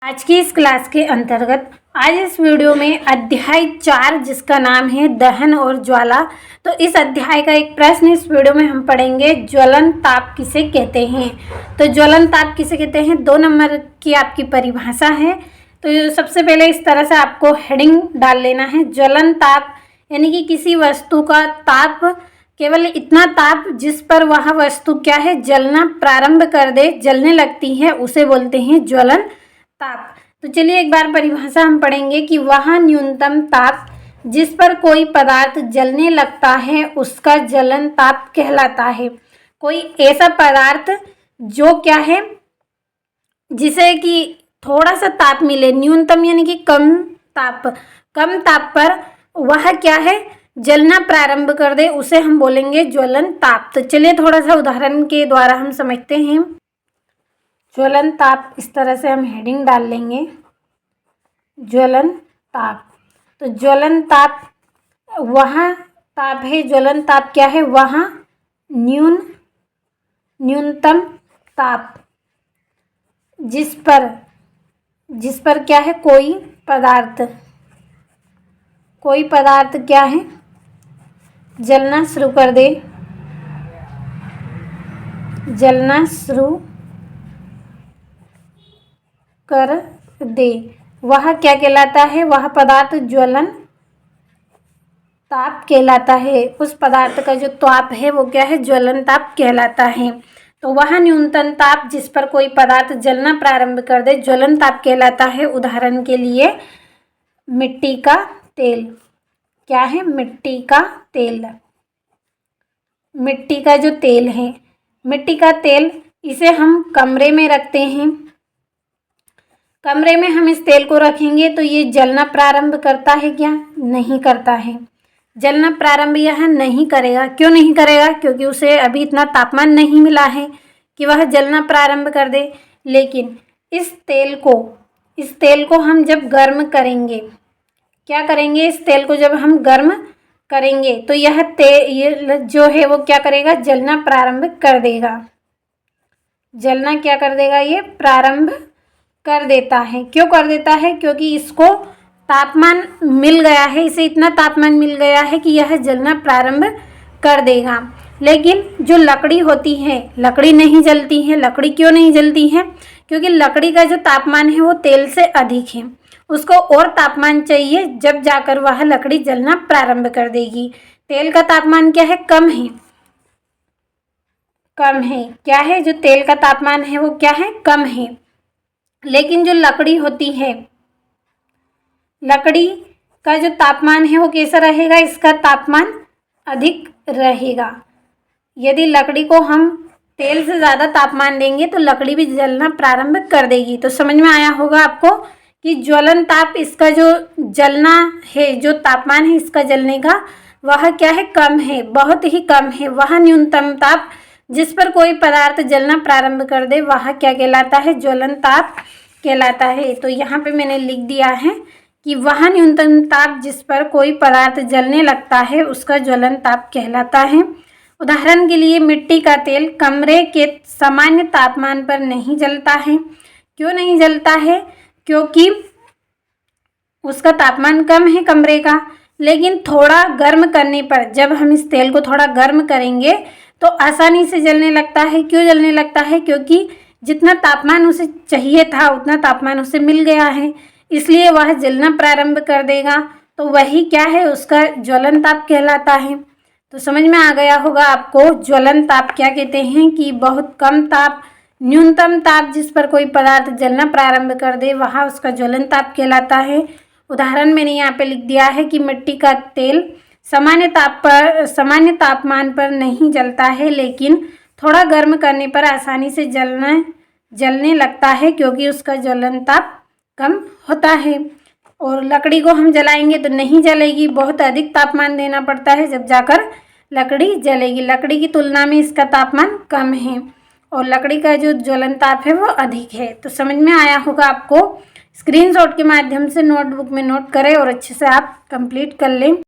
आज की इस क्लास के अंतर्गत आज इस वीडियो में अध्याय 4 जिसका नाम है दहन और ज्वाला। तो इस अध्याय का एक प्रश्न इस वीडियो में हम पढ़ेंगे, ज्वलन ताप किसे कहते हैं। तो ज्वलन ताप किसे कहते हैं, 2 नंबर की आपकी परिभाषा है। तो सबसे पहले इस तरह से आपको हेडिंग डाल लेना है, ज्वलन ताप यानी कि किसी वस्तु का ताप, केवल इतना ताप जिस पर वह वस्तु क्या है, जलना प्रारंभ कर दे, जलने लगती है, उसे बोलते हैं ज्वलन ताप। तो चलिए एक बार परिभाषा हम पढ़ेंगे कि वह न्यूनतम ताप जिस पर कोई पदार्थ जलने लगता है उसका जलन ताप कहलाता है। कोई ऐसा पदार्थ जो क्या है, जिसे कि थोड़ा सा ताप मिले, न्यूनतम यानी कि कम ताप पर वह क्या है, जलना प्रारंभ कर दे, उसे हम बोलेंगे ज्वलन ताप। तो चलिए थोड़ा सा उदाहरण के द्वारा हम समझते हैं। ज्वलन ताप, इस तरह से हम हेडिंग डाल लेंगे, ज्वलन ताप। तो ज्वलन ताप वह ताप है, ज्वलन ताप क्या है, वह न्यूनतम ताप जिस पर क्या है, कोई पदार्थ क्या है, जलना शुरू कर दे, जलना शुरू कर दे, वह क्या कहलाता है, वह पदार्थ ज्वलन ताप कहलाता है। उस पदार्थ का जो ताप है वो क्या है, ज्वलन ताप कहलाता है। तो वह न्यूनतम ताप जिस पर कोई पदार्थ जलना प्रारंभ कर दे ज्वलन ताप कहलाता है। उदाहरण के लिए मिट्टी का तेल, क्या है, मिट्टी का तेल, मिट्टी का जो तेल है, मिट्टी का तेल, इसे हम कमरे में रखते हैं, कमरे में हम इस तेल को रखेंगे तो ये जलना प्रारंभ करता है क्या, नहीं करता है। जलना प्रारंभ यह नहीं करेगा। क्यों नहीं करेगा, क्योंकि उसे अभी इतना तापमान नहीं मिला है कि वह जलना प्रारंभ कर दे। लेकिन इस तेल को हम जब गर्म करेंगे, क्या करेंगे, इस तेल को जब हम गर्म करेंगे तो यह तेल जो है वो क्या करेगा, जलना प्रारंभ कर देगा। जलना क्या कर देगा, ये प्रारंभ कर देता है। क्यों कर देता है, क्योंकि इसको तापमान मिल गया है, इसे इतना तापमान मिल गया है कि यह जलना प्रारंभ कर देगा। लेकिन जो लकड़ी होती है, लकड़ी नहीं जलती है। लकड़ी क्यों नहीं जलती है, क्योंकि लकड़ी का जो तापमान है वो तेल से अधिक है, उसको और तापमान चाहिए, जब जाकर वह लकड़ी जलना प्रारंभ कर देगी। तेल का तापमान क्या है, कम है, क्या है, जो तेल का तापमान है वो क्या है, कम है। लेकिन जो लकड़ी होती है, लकड़ी का जो तापमान है वो कैसा रहेगा, इसका तापमान अधिक रहेगा। यदि लकड़ी को हम तेल से ज़्यादा तापमान देंगे तो लकड़ी भी जलना प्रारंभ कर देगी। तो समझ में आया होगा आपको कि ज्वलन ताप, इसका जो जलना है, जो तापमान है इसका जलने का, वह क्या है, कम है, बहुत ही कम है। वह न्यूनतम ताप जिस पर कोई पदार्थ जलना प्रारंभ कर दे वह क्या कहलाता है, ज्वलन ताप कहलाता है। तो यहाँ पे मैंने लिख दिया है कि वह न्यूनतम ताप जिस पर कोई पदार्थ जलने लगता है उसका ज्वलन ताप कहलाता है। उदाहरण के लिए मिट्टी का तेल कमरे के सामान्य तापमान पर नहीं जलता है। क्यों नहीं जलता है, क्योंकि उसका तापमान कम है कमरे का। लेकिन थोड़ा गर्म करने पर, जब हम इस तेल को थोड़ा गर्म करेंगे तो आसानी से जलने लगता है। क्यों जलने लगता है, क्योंकि जितना तापमान उसे चाहिए था उतना तापमान उसे मिल गया है, इसलिए वह जलना प्रारंभ कर देगा। तो वही क्या है, उसका ज्वलन ताप कहलाता है। तो समझ में आ गया होगा आपको ज्वलन ताप क्या कहते हैं, कि बहुत कम ताप, न्यूनतम ताप जिस पर कोई पदार्थ जलना प्रारंभ कर दे वह उसका ज्वलन ताप कहलाता है। उदाहरण मैंने यहाँ पे लिख दिया है कि मिट्टी का तेल सामान्य तापमान पर नहीं जलता है, लेकिन थोड़ा गर्म करने पर आसानी से जलने लगता है, क्योंकि उसका ज्वलन ताप कम होता है। और लकड़ी को हम जलाएंगे तो नहीं जलेगी, बहुत अधिक तापमान देना पड़ता है जब जाकर लकड़ी जलेगी। लकड़ी की तुलना में इसका तापमान कम है और लकड़ी का जो ज्वलन ताप है वो अधिक है। तो समझ में आया होगा आपको। स्क्रीनशॉट के माध्यम से नोटबुक में नोट करें और अच्छे से आप कंप्लीट कर लें।